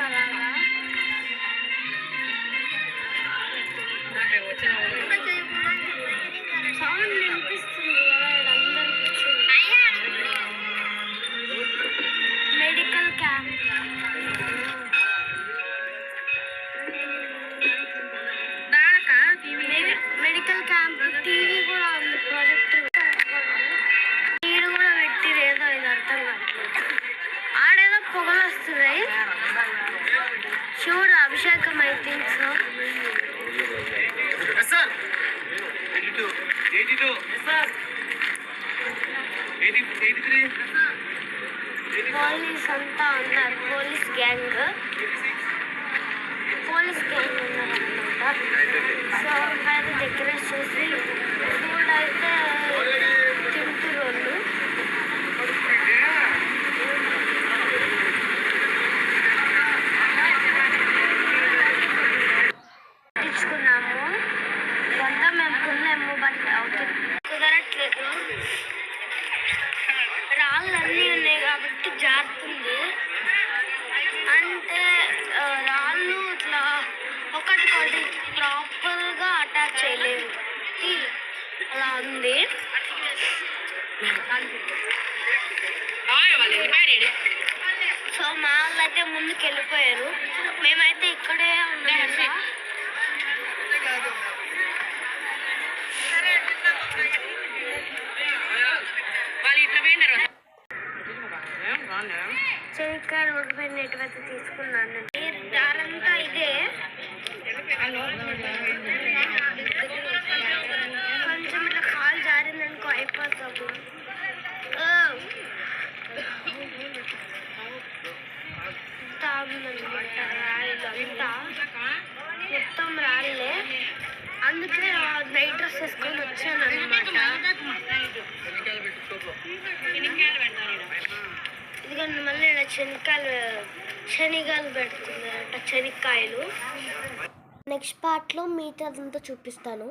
అలాగా సౌండ్ వినిపిస్తుంది కదా అందరికి. Medical camp medical camp TV కూడా ఉంది, ప్రాజెక్టర్ నీరు కూడా పెట్టిరు. ఏదో ఇది అర్థం కావట్లేదు. ఆడేదో పొగలు వస్తున్నాయి. శివుడు అభిషేకం ఐ థింక్ సో. పోలీస్ అంతా ఉన్నారు, పోలీస్ గ్యాంగ్ ఉన్నారన్నమాట. సో పైన డెకరేట్ చేసి ఫుడ్ అయితే తింటున్నారు వాళ్ళు. తెచ్చుకున్నాము కొంత, మేము కొన్నాము, బట్ కుదరట్లేదు. రాళ్ళన్నీ ఉన్నాయి కాబట్టి జారుతుంది. అంటే రాళ్ళు ఇట్లా ఒకటి ప్రాపర్గా అటాచ్ చేయలేదు, అలా ఉంది. సో మా వాళ్ళు అయితే ముందుకు వెళ్ళిపోయారు, మేమైతే ఇక్కడే ఉన్నాము. చెనిక్కాయలు ఉడిపోయిన ఎటువైతే తీసుకున్నాను. దారంతా ఇదే, కొంచెం ఇట్లా కాలు జారిందనుకో అయిపోతాము. రాళ్ళంతా మొత్తం రాళ్ళే, అందుకే నైట్ డ్రెస్ వేసుకొని వచ్చాను అనమాట. ఇదిగోండి మళ్ళీ శనగలు పెడుతున్నారట, శనక్కాయలు. నెక్స్ట్ పార్ట్లో మిగతాదంతా చూపిస్తాను.